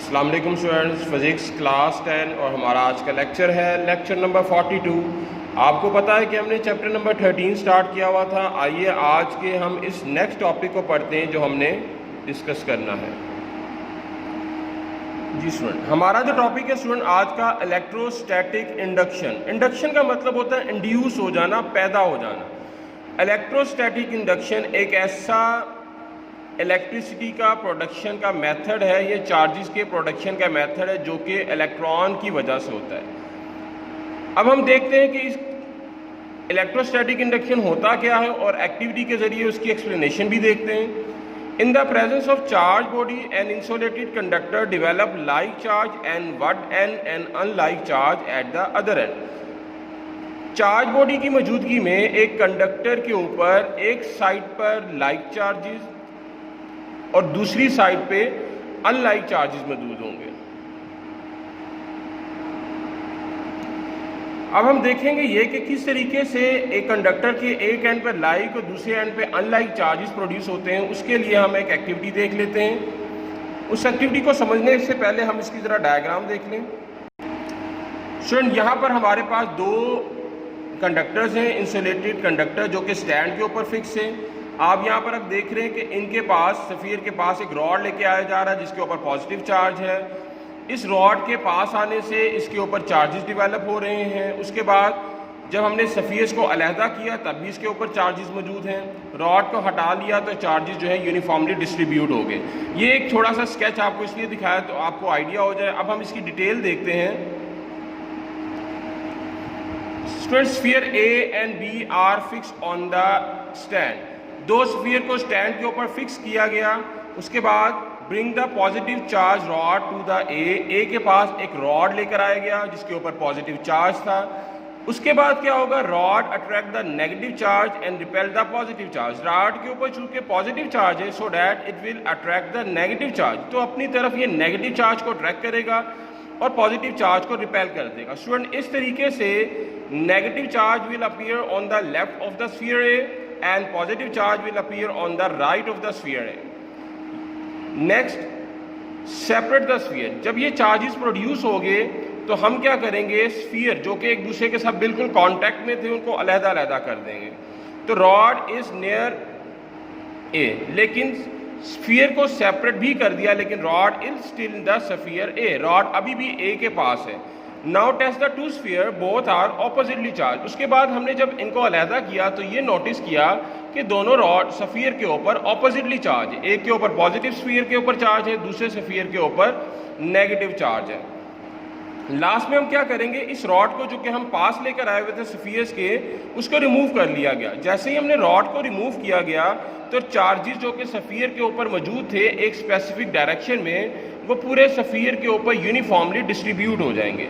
अस्सलाम वालेकुम students, physics class 10 और हमारा आज का लेक्चर है लेक्चर नंबर 42। आपको पता है कि हमने चैप्टर नंबर 13 स्टार्ट किया हुआ था। आइए आज के हम इस नेक्स्ट टॉपिक को पढ़ते हैं जो हमने डिस्कस करना है। जी स्टूडेंट, हमारा जो टॉपिक है स्टूडेंट आज का इलेक्ट्रोस्टैटिक इंडक्शन। इंडक्शन का मतलब होता है इंड्यूस हो जाना, पैदा हो जाना। इलेक्ट्रोस्टैटिक इंडक्शन एक ऐसा इलेक्ट्रिसिटी का प्रोडक्शन का मेथड है, ये चार्जेस के प्रोडक्शन का मेथड है जो कि इलेक्ट्रॉन की वजह से होता है। अब हम देखते हैं कि इस इलेक्ट्रोस्टैटिक इंडक्शन होता क्या है और एक्टिविटी के जरिए उसकी एक्सप्लेनेशन भी देखते हैं। In the presence of charge body an insulated conductor develop like charge and what an unlike charge at the other end. Charge body की मौजूदगी में एक कंडक्टर के ऊपर एक साइड पर लाइक चार्जेस और दूसरी साइड पे अनलाइक चार्जेस मौजूद होंगे। अब हम देखेंगे ये कि किस तरीके से एक कंडक्टर के एक एंड पर लाइक और दूसरे एंड पे अनलाइक चार्जेस प्रोड्यूस होते हैं। उसके लिए हम एक एक्टिविटी देख लेते हैं। उस एक्टिविटी को समझने से पहले हम इसकी ज़रा डायग्राम देख लें। स्टूडेंट, यहाँ पर हमारे पास दो कंडक्टर्स हैं, इंसुलेटेड कंडक्टर जो कि स्टैंड के ऊपर फिक्स है। आप यहाँ पर अब देख रहे हैं कि इनके पास सफ़ीर के पास एक रॉड लेके आया जा रहा है जिसके ऊपर पॉजिटिव चार्ज है। इस रॉड के पास आने से इसके ऊपर चार्जेस डिवेलप हो रहे हैं। उसके बाद जब हमने सफ़ीर्स को अलहदा किया तब भी इसके ऊपर चार्जेस मौजूद हैं। रॉड को हटा लिया तो चार्जेस जो है यूनिफॉर्मली डिस्ट्रीब्यूट हो गए। ये एक थोड़ा सा स्केच आपको इसलिए दिखाया तो आपको आइडिया हो जाए। अब हम इसकी डिटेल देखते हैं। Student, sphere A and B are fix on the stand. दो स्फीयर को स्टैंड के ऊपर फिक्स किया गया। उसके बाद bring the positive charge rod to the A के पास एक रॉड लेकर आया गया जिसके ऊपर पॉजिटिव चार्ज था। उसके बाद क्या होगा, rod attract the negative charge and repel the positive charge. Rod के ऊपर चूंकि पॉजिटिव चार्ज है so that it will attract the negative charge, तो अपनी तरफ ये नेगेटिव चार्ज को अट्रैक्ट करेगा और पॉजिटिव चार्ज को रिपेल कर देगा। स्टूडेंट, इस तरीके से negative charge will appear on the left of the sphere A and positive charge will appear on the right of the sphere A. Next, separate the sphere. जब ये charges produce हो गए तो हम क्या करेंगे, स्फीयर जो कि एक दूसरे के साथ बिल्कुल कांटेक्ट में थे उनको अलहदा अलहदा कर देंगे। तो रॉड इज नियर ए, लेकिन स्फीयर को सेपरेट भी कर दिया लेकिन rod is still in the sphere A. Rod अभी भी ए के पास है। Now test the two sphere both are oppositely charge. उसके बाद हमने जब इनको अलहदा किया तो ये नोटिस किया कि दोनों रॉड स्फीयर के ऊपर ऑपोजिटली चार्ज है। एक के ऊपर पॉजिटिव स्फीयर के ऊपर चार्ज है, दूसरे स्फीयर के ऊपर नेगेटिव चार्ज है। लास्ट में हम क्या करेंगे, इस रॉड को जो कि हम पास लेकर आए हुए थे स्फीयर्स के उसको रिमूव कर लिया गया। जैसे ही हमने रॉड को रिमूव किया गया तो चार्जेस जो कि स्फीयर के ऊपर मौजूद थे एक स्पेसिफिक डायरेक्शन में वो पूरे स्फीयर के ऊपर यूनिफॉर्मली डिस्ट्रीब्यूट हो जाएंगे।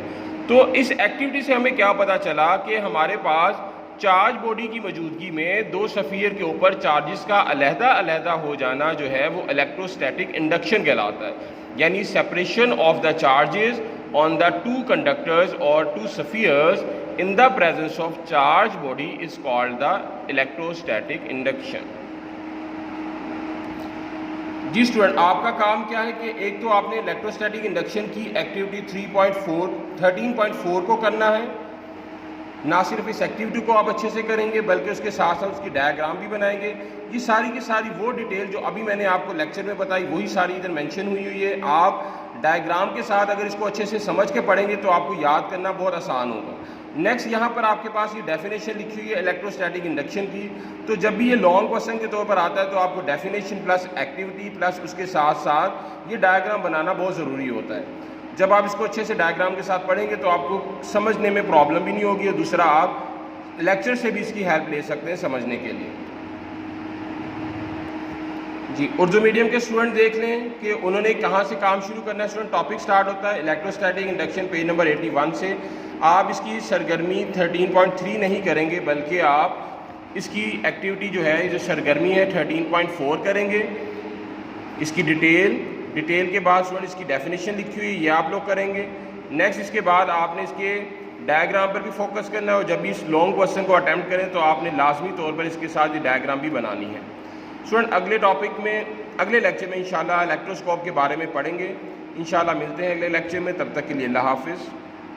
तो इस एक्टिविटी से हमें क्या पता चला कि हमारे पास चार्ज बॉडी की मौजूदगी में दो स्फीयर के ऊपर चार्जेस का अलहदा अलहदा हो जाना जो है वो इलेक्ट्रोस्टैटिक इंडक्शन कहलाता है। यानी separation of the charges on the two conductors और two spheres in the presence of charge body is called the electrostatic induction. जी स्टूडेंट, आपका काम क्या है कि एक तो आपने इलेक्ट्रोस्टैटिक इंडक्शन की एक्टिविटी 13.4 को करना है। ना सिर्फ इस एक्टिविटी को आप अच्छे से करेंगे बल्कि उसके साथ साथ उसकी डायग्राम भी बनाएंगे। ये सारी की सारी वो डिटेल जो अभी मैंने आपको लेक्चर में बताई वही सारी इधर मेंशन हुई है। आप डायग्राम के साथ अगर इसको अच्छे से समझ के पढ़ेंगे तो आपको याद करना बहुत आसान होगा। नेक्स्ट, यहाँ पर आपके पास ये डेफिनेशन लिखी हुई है इलेक्ट्रोस्टैटिक इंडक्शन की। तो जब भी ये लॉन्ग क्वेश्चन के तौर पर आता है तो आपको डेफिनेशन प्लस एक्टिविटी प्लस उसके साथ साथ ये डायग्राम बनाना बहुत ज़रूरी होता है। जब आप इसको अच्छे से डायग्राम के साथ पढ़ेंगे तो आपको समझने में प्रॉब्लम भी नहीं होगी और दूसरा आप लेक्चर से भी इसकी हेल्प ले सकते हैं समझने के लिए। जी, उर्दू मीडियम के स्टूडेंट देख लें कि उन्होंने कहाँ से काम शुरू करना है। स्टूडेंट, टॉपिक स्टार्ट होता है इलेक्ट्रोस्टैटिक इंडक्शन पेज नंबर 81 से। आप इसकी सरगर्मी 13.3 नहीं करेंगे बल्कि आप इसकी एक्टिविटी जो है जो सरगर्मी है 13.4 करेंगे। इसकी डिटेल के बाद स्टूडेंट इसकी डेफिनेशन लिखी हुई है ये आप लोग करेंगे। नेक्स्ट, इसके बाद आपने इसके डायग्राम पर भी फोकस करना है और जब भी इस लॉन्ग क्वेश्चन को अटैम्प्ट करें तो आपने लाजमी तौर पर इसके साथ ये डायग्राम भी बनानी है। स्टूडेंट, अगले टॉपिक में अगले लेक्चर में इंशाल्लाह इलेक्ट्रोस्कोप के बारे में पढ़ेंगे। इंशाल्लाह मिलते हैं अगले लेक्चर में, तब तक के लिए अल्लाह हाफिज़।